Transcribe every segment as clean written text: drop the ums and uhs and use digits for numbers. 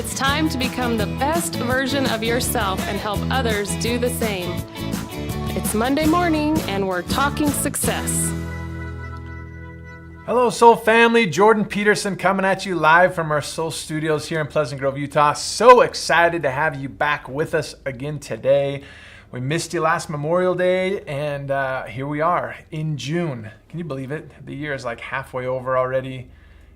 It's time to become the best version of yourself and help others do the same. It's Monday morning and we're talking success. Hello, Soul family. Jordan Peterson coming at you live from our Soul Studios here in Pleasant Grove, Utah. So excited to have you back with us again today. We missed you last Memorial Day, and here we are in June. Can you believe it? The year is like halfway over already.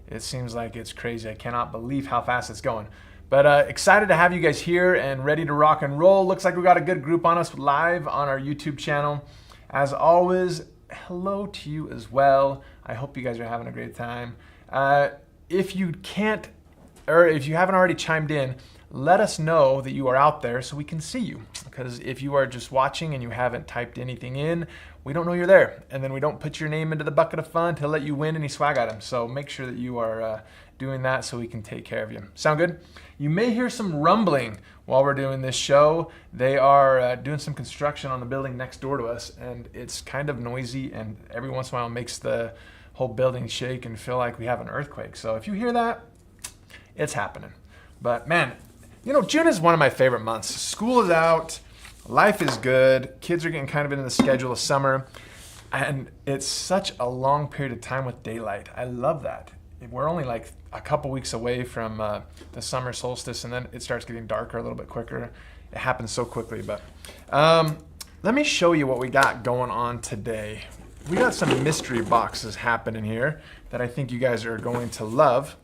It seems like it's crazy. I cannot believe how fast it's going. But excited to have you guys here and ready to rock and roll. Looks like we got a good group on us live on our YouTube channel. As always, hello to you as well. I hope you guys are having a great time. If you can't, or if you haven't already chimed in, let us know that you are out there so we can see you. Because if you are just watching and you haven't typed anything in, we don't know you're there. And then we don't put your name into the bucket of fun to let you win any swag items. So make sure that you are doing that so we can take care of you. Sound good? You may hear some rumbling while we're doing this show. They are doing some construction on the building next door to us, and it's kind of noisy, and every once in a while it makes the whole building shake and feel like we have an earthquake. So if you hear that, it's happening. But man, you know, June is one of my favorite months. School is out, life is good, kids are getting kind of into the schedule of summer, and it's such a long period of time with daylight. I love that. We're only like a couple weeks away from the summer solstice, and then it starts getting darker a little bit quicker. It happens so quickly. But let me show you what we got going on today. We got some mystery boxes happening here that I think you guys are going to love.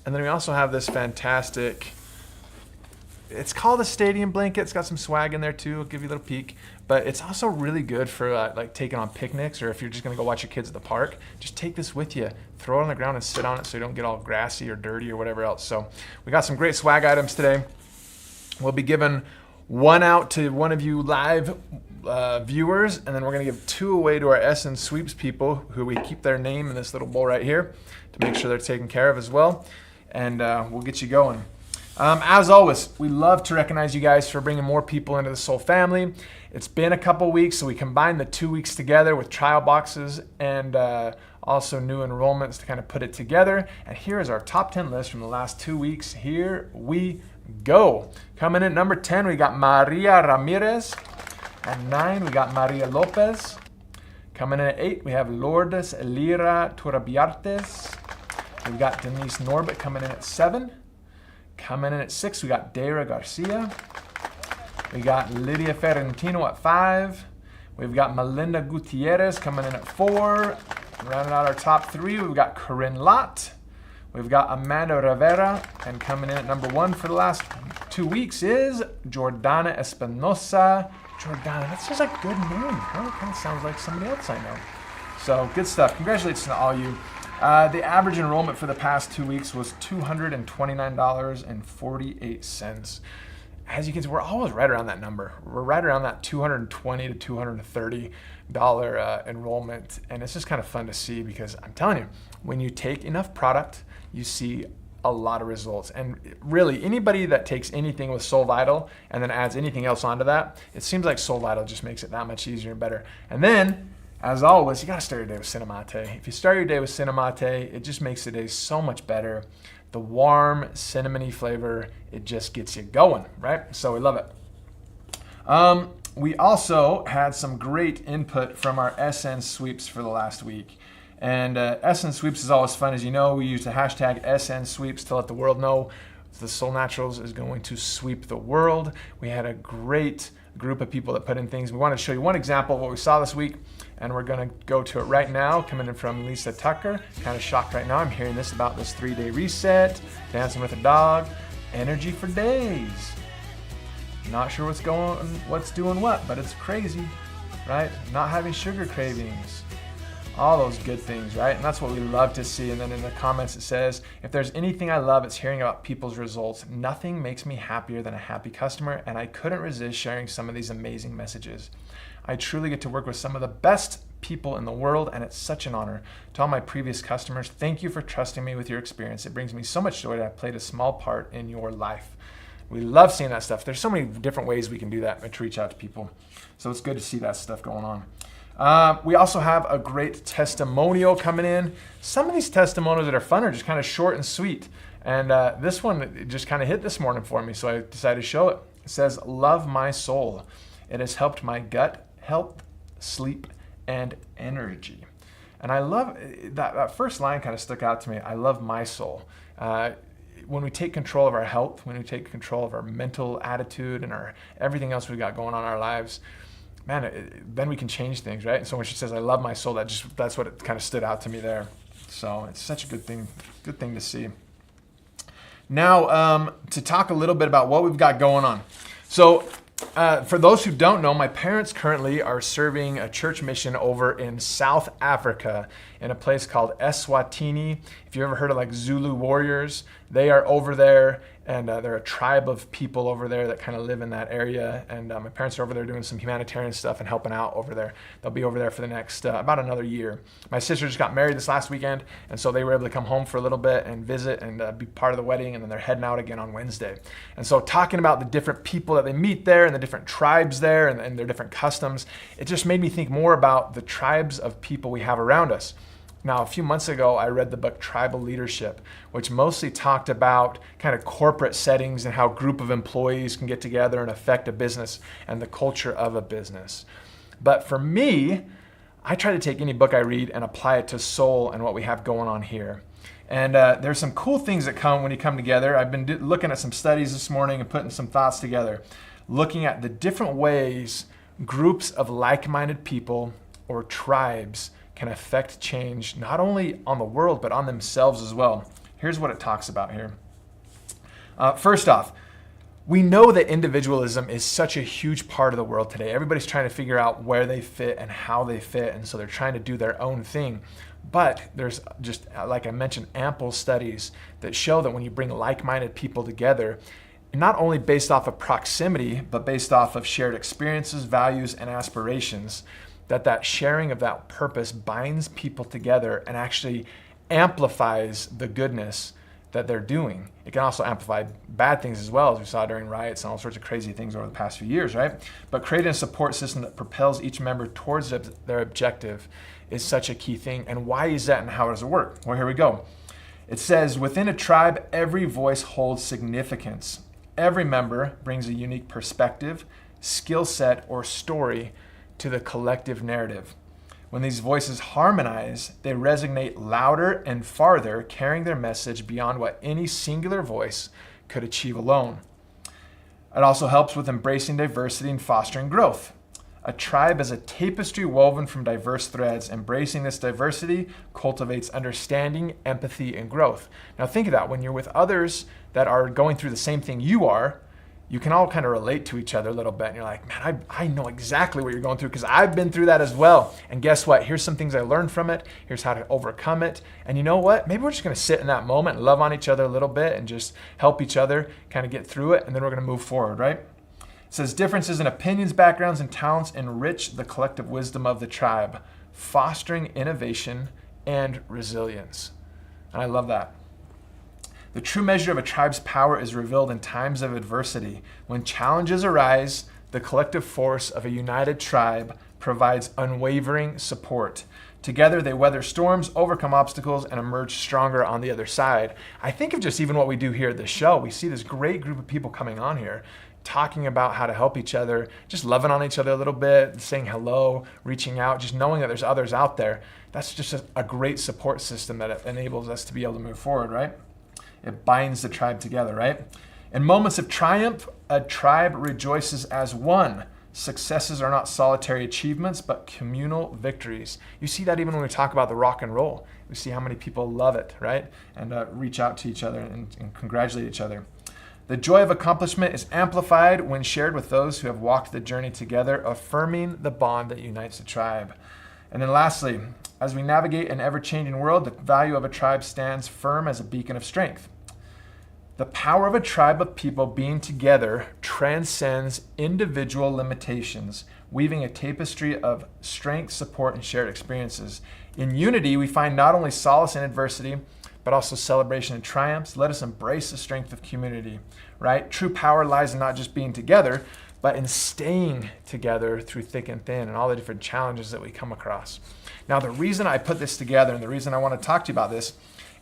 And then we also have this fantastic, it's called a stadium blanket. It's got some swag in there too. I'll give you a little peek. But it's also really good for like taking on picnics, or if you're just gonna go watch your kids at the park, just take this with you. Throw it on the ground and sit on it so you don't get all grassy or dirty or whatever else. So we got some great swag items today. We'll be giving one out to one of you live viewers, and then we're gonna give two away to our Essence Sweeps people, who we keep their name in this little bowl right here to make sure they're taken care of as well. And we'll get you going. As always, we love to recognize you guys for bringing more people into the Soul family. It's been a couple weeks, so we combined the 2 weeks together with trial boxes and also new enrollments to kind of put it together. And here is our top 10 list from the last 2 weeks. Here we go. Coming in at number 10, we got Maria Ramirez. At 9, we got Maria Lopez. Coming in at 8, we have Lourdes Elira Turabiartes. We've got Denise Norbert coming in at 7. Coming in at 6, we got Dara Garcia. We got Lydia Ferrentino at 5. We've got Melinda Gutierrez coming in at 4. Rounding out our top 3, we've got Corinne Lott. We've got Amanda Rivera. And coming in at number 1 for the last 2 weeks is Jordana Espinosa. Jordana, that's just a good name. Huh? It kind of sounds like somebody else I know. So good stuff. Congratulations to all you. The average enrollment for the past 2 weeks was $229.48. As you can see, we're always right around that number. We're right around that $220 to $230 enrollment. And it's just kind of fun to see, because I'm telling you, when you take enough product, you see a lot of results. And really, anybody that takes anything with Soul Vital and then adds anything else onto that, it seems like Soul Vital just makes it that much easier and better. And then, as always, you gotta start your day with Cinnamate. If you start your day with Cinnamate, it just makes the day so much better. The warm, cinnamony flavor, it just gets you going, right? So we love it. We also had some great input from our Essence Sweeps for the last week. And Essence Sweeps is always fun. As you know, we use the hashtag Essence Sweeps to let the world know the Soul Naturals is going to sweep the world. We had a great group of people that put in things. We want to show you one example of what we saw this week, and we're going to go to it right now. Coming in from Lisa Tucker. Kind of shocked right now. I'm hearing this about this 3-day reset, dancing with a dog, energy for days. Not sure what's doing what, but it's crazy, right? Not having sugar cravings. All those good things, right? And that's what we love to see. And then in the comments it says, if there's anything I love, it's hearing about people's results. Nothing makes me happier than a happy customer, and I couldn't resist sharing some of these amazing messages. I truly get to work with some of the best people in the world, and it's such an honor. To all my previous customers, thank you for trusting me with your experience. It brings me so much joy to have played a small part in your life. We love seeing that stuff. There's so many different ways we can do that and to reach out to people. So it's good to see that stuff going on. We also have a great testimonial coming in. Some of these testimonials that are fun are just kind of short and sweet. And this one it just kind of hit this morning for me, so I decided to show it. It says, "Love my soul. It has helped my gut, health, sleep, and energy." And I love that first line kind of stuck out to me. I love my soul. When we take control of our health, when we take control of our mental attitude and our everything else we've got going on in our lives, man, then we can change things, right? And so when she says, "I love my soul," that's what it kind of stood out to me there. So it's such a good thing to see. Now, to talk a little bit about what we've got going on. So for those who don't know, my parents currently are serving a church mission over in South Africa in a place called Eswatini. If you ever heard of like Zulu warriors, they are over there, and they're a tribe of people over there that kind of live in that area. And my parents are over there doing some humanitarian stuff and helping out over there. They'll be over there for the next about another year. My sister just got married this last weekend, and so they were able to come home for a little bit and visit and be part of the wedding, and then they're heading out again on Wednesday. And so talking about the different people that they meet there and the different tribes there and their different customs, it just made me think more about the tribes of people we have around us. Now, a few months ago, I read the book Tribal Leadership, which mostly talked about kind of corporate settings and how a group of employees can get together and affect a business and the culture of a business. But for me, I try to take any book I read and apply it to soul and what we have going on here. And there's some cool things that come when you come together. I've been looking at some studies this morning and putting some thoughts together, looking at the different ways groups of like-minded people or tribes can affect change, not only on the world, but on themselves as well. Here's what it talks about here. First off, we know that individualism is such a huge part of the world today. Everybody's trying to figure out where they fit and how they fit, and so they're trying to do their own thing. But there's just, like I mentioned, ample studies that show that when you bring like-minded people together, not only based off of proximity, but based off of shared experiences, values, and aspirations, that sharing of that purpose binds people together and actually amplifies the goodness that they're doing. It can also amplify bad things as well, as we saw during riots and all sorts of crazy things over the past few years, right? But creating a support system that propels each member towards their objective is such a key thing. And why is that, and how does it work? Well, here we go. It says, within a tribe, every voice holds significance. Every member brings a unique perspective, skill set, or story to the collective narrative. When these voices harmonize, they resonate louder and farther, carrying their message beyond what any singular voice could achieve alone. It also helps with embracing diversity and fostering growth. A tribe is a tapestry woven from diverse threads. Embracing this diversity cultivates understanding, empathy, and growth. Now think of that. When you're with others that are going through the same thing you are, you can all kind of relate to each other a little bit. And you're like, man, I know exactly what you're going through because I've been through that as well. And guess what? Here's some things I learned from it. Here's how to overcome it. And you know what? Maybe we're just going to sit in that moment and love on each other a little bit and just help each other kind of get through it. And then we're going to move forward, right? It says differences in opinions, backgrounds, and talents enrich the collective wisdom of the tribe, fostering innovation and resilience. And I love that. The true measure of a tribe's power is revealed in times of adversity. When challenges arise, the collective force of a united tribe provides unwavering support. Together, they weather storms, overcome obstacles, and emerge stronger on the other side. I think of just even what we do here at this show. We see this great group of people coming on here, talking about how to help each other, just loving on each other a little bit, saying hello, reaching out, just knowing that there's others out there. That's just a great support system that enables us to be able to move forward, right? It binds the tribe together, right? In moments of triumph, a tribe rejoices as one. Successes are not solitary achievements, but communal victories. You see that even when we talk about the rock and roll. We see how many people love it, right? And reach out to each other and congratulate each other. The joy of accomplishment is amplified when shared with those who have walked the journey together, affirming the bond that unites the tribe. And then lastly, as we navigate an ever-changing world, the value of a tribe stands firm as a beacon of strength. The power of a tribe of people being together transcends individual limitations, weaving a tapestry of strength, support, and shared experiences. In unity, we find not only solace in adversity, but also celebration and triumphs. Let us embrace the strength of community, right? True power lies in not just being together, but in staying together through thick and thin and all the different challenges that we come across. Now, the reason I put this together and the reason I want to talk to you about this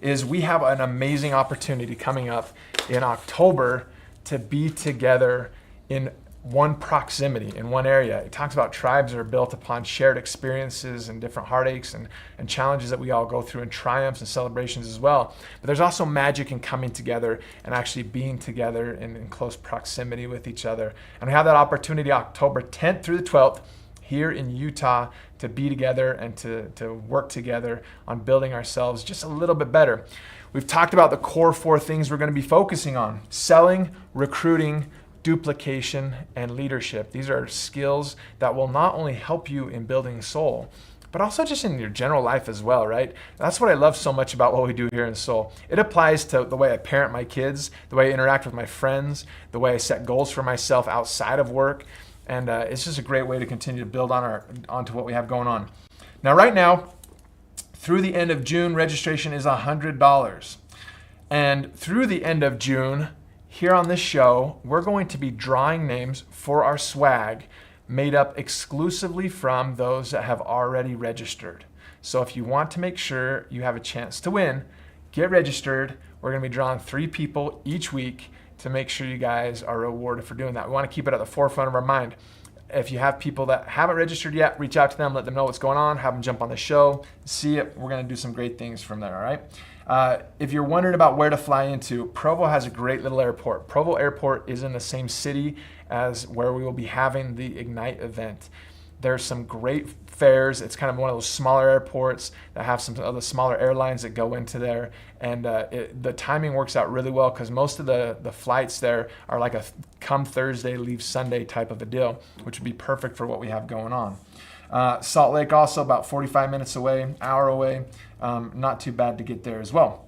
is we have an amazing opportunity coming up in October to be together in one proximity, in one area. It talks about tribes that are built upon shared experiences and different heartaches and challenges that we all go through, and triumphs and celebrations as well. But there's also magic in coming together and actually being together in close proximity with each other. And we have that opportunity October 10th through the 12th here in Utah to be together and to work together on building ourselves just a little bit better. We've talked about the core 4 things we're going to be focusing on: selling, recruiting, duplication, and leadership. These are skills that will not only help you in building Soul, but also just in your general life as well, right? That's what I love so much about what we do here in Soul. It applies to the way I parent my kids, the way I interact with my friends, the way I set goals for myself outside of work, and it's just a great way to continue to build onto what we have going on. Now, right now, through the end of June, registration is $100. And through the end of June, here on this show, we're going to be drawing names for our swag made up exclusively from those that have already registered. So if you want to make sure you have a chance to win, get registered. We're going to be drawing 3 people each week to make sure you guys are rewarded for doing that. We want to keep it at the forefront of our mind. If you have people that haven't registered yet, reach out to them, let them know what's going on, have them jump on the show, see it. We're going to do some great things from there, all right? If you're wondering about where to fly into, Provo has a great little airport. Provo Airport is in the same city as where we will be having the Ignite event. There's some great fares. It's kind of one of those smaller airports that have some of the smaller airlines that go into there. And the timing works out really well because most of the flights there are like a come Thursday, leave Sunday type of a deal, which would be perfect for what we have going on. Salt Lake also about 45 minutes away, hour away. Not too bad to get there as well.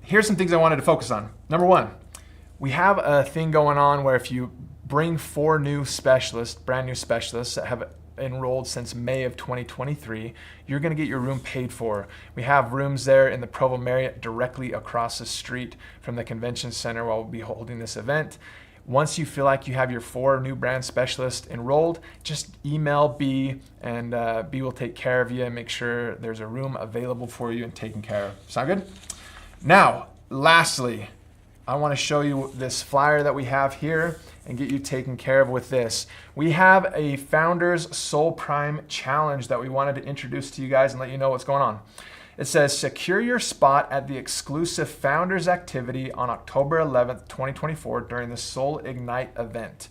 Here's some things I wanted to focus on. Number 1, we have a thing going on where if you bring 4 new specialists, brand new specialists that have enrolled since May of 2023, you're going to get your room paid for. We have rooms there in the Provo Marriott directly across the street from the convention center while we'll be holding this event. Once you feel like you have your 4 new brand specialists enrolled, just email B and B will take care of you and make sure there's a room available for you and taken care of. Sound good? Now, lastly, I want to show you this flyer that we have here and get you taken care of with this. We have a Founders Soul Prime Challenge that we wanted to introduce to you guys and let you know what's going on. It says, secure your spot at the exclusive Founders activity on October 11th, 2024 during the Soul Ignite event.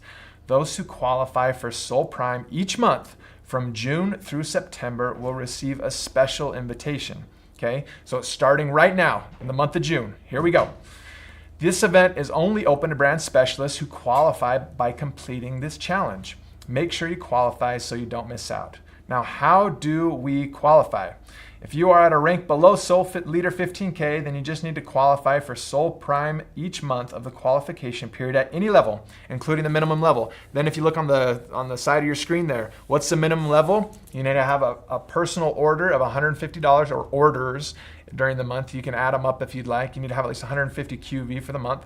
Those who qualify for Soul Prime each month from June through September will receive a special invitation. Okay, so it's starting right now in the month of June. Here we go. This event is only open to brand specialists who qualify by completing this challenge. Make sure you qualify so you don't miss out. Now, how do we qualify? If you are at a rank below Soul Leader 15K, then you just need to qualify for Soul Prime each month of the qualification period at any level, including the minimum level. Then if you look on the side of your screen there, what's the minimum level? You need to have a personal order of $150 or orders during the month. You can add them up if you'd like. You need to have at least 150 QV for the month.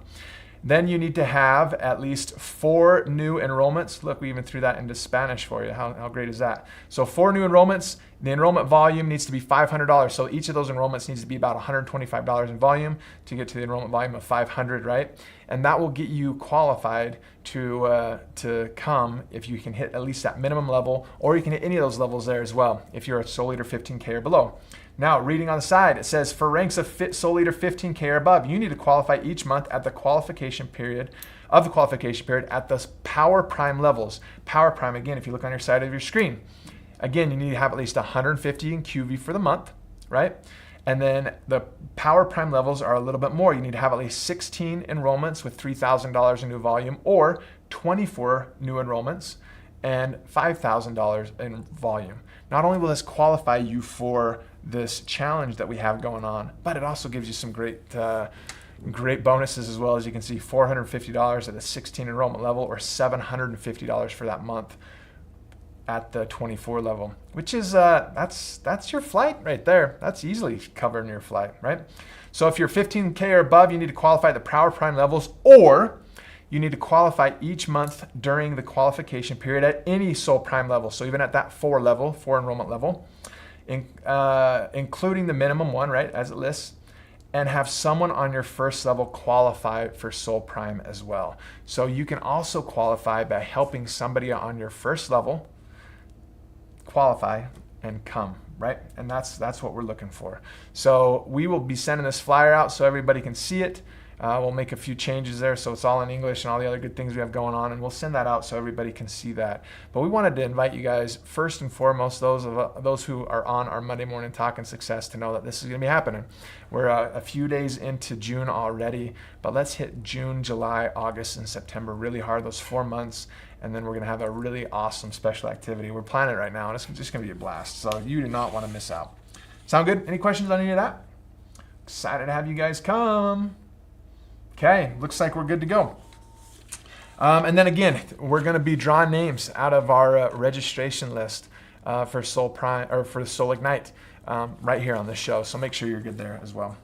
Then you need to have at least 4 new enrollments. Look, we even threw that into Spanish for you. How great is that? So 4 new enrollments. The enrollment volume needs to be $500. So each of those enrollments needs to be about $125 in volume to get to the enrollment volume of $500, right? And that will get you qualified to come if you can hit at least that minimum level, or you can hit any of those levels there as well if you're a Soul Leader 15K or below. Now, reading on the side, it says, for ranks of Soul Leader 15K or above, you need to qualify each month at the qualification period at the Power Prime levels. Power Prime, again, if you look on your side of your screen, again, you need to have at least 150 in QV for the month, right? And then the Power Prime levels are a little bit more. You need to have at least 16 enrollments with $3,000 in new volume, or 24 new enrollments and $5,000 in volume. Not only will this qualify you for this challenge that we have going on, but it also gives you some great bonuses as well. As you can see, $450 at the 16 enrollment level, or $750 for that month at the 24 level, which is that's your flight right there. That's easily covering your flight, right? So if you're 15K or above, you need to qualify at the Power Prime levels, or you need to qualify each month during the qualification period at any Soul Prime level. So even at that 4 enrollment level. including the minimum one, right, as it lists, and have someone on your first level qualify for Soul Prime as well. So you can also qualify by helping somebody on your first level qualify and come, right? And that's what we're looking for. So we will be sending this flyer out so everybody can see it. We'll make a few changes there so it's all in English and all the other good things we have going on, and we'll send that out so everybody can see that. But we wanted to invite you guys, first and foremost, those who are on our Monday Morning Talking Success, to know that this is going to be happening. We're a few days into June already, but let's hit June, July, August, and September really hard, those 4 months, and then we're going to have a really awesome special activity. We're planning it right now, and it's just going to be a blast, so you do not want to miss out. Sound good? Any questions on any of that? Excited to have you guys come. Okay, looks like we're good to go. And then again, we're going to be drawing names out of our registration list for Soul Prime or for Soul Ignite right here on this show. So make sure you're good there as well.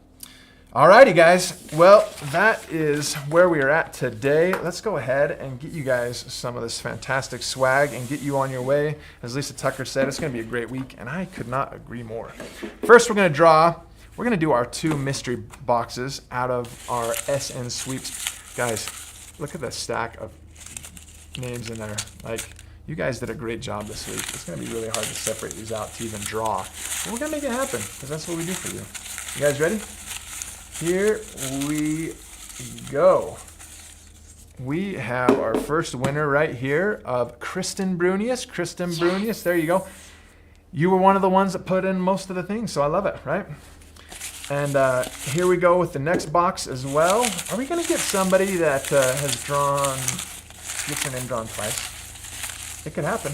Alrighty, guys. Well, that is where we are at today. Let's go ahead and get you guys some of this fantastic swag and get you on your way. As Lisa Tucker said, it's going to be a great week, and I could not agree more. First, we're going to draw. We're going to do our 2 mystery boxes out of our SN Sweeps. Guys, look at the stack of names in there. Like, you guys did a great job this week. It's going to be really hard to separate these out to even draw. But we're going to make it happen because that's what we do for you. You guys ready? Here we go. We have our first winner right here of Kristen Brunius. Kristen Brunius, there you go. You were one of the ones that put in most of the things, so I love it, right? And here we go with the next box as well. Are we going to get somebody that gets their name drawn twice? It could happen,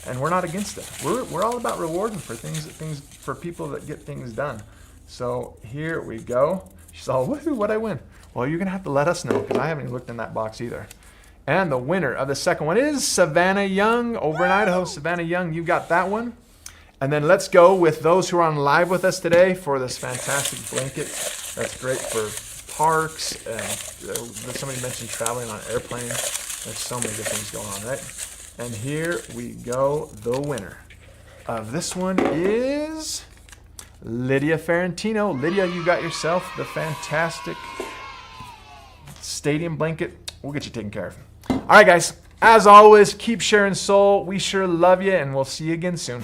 and we're not against it. We're all about rewarding for for people that get things done. So here we go. She's all, woohoo, what'd I win? Well, you're going to have to let us know because I haven't even looked in that box either. And the winner of the second one is Savannah Young over in Idaho. Savannah Young, you got that one. And then let's go with those who are on live with us today for this fantastic blanket. That's great for parks. And somebody mentioned traveling on airplanes. There's so many good things going on, right? And here we go. The winner of this one is Lydia Ferrantino. Lydia, you got yourself the fantastic stadium blanket. We'll get you taken care of. All right, guys. As always, keep sharing soul. We sure love you, and we'll see you again soon.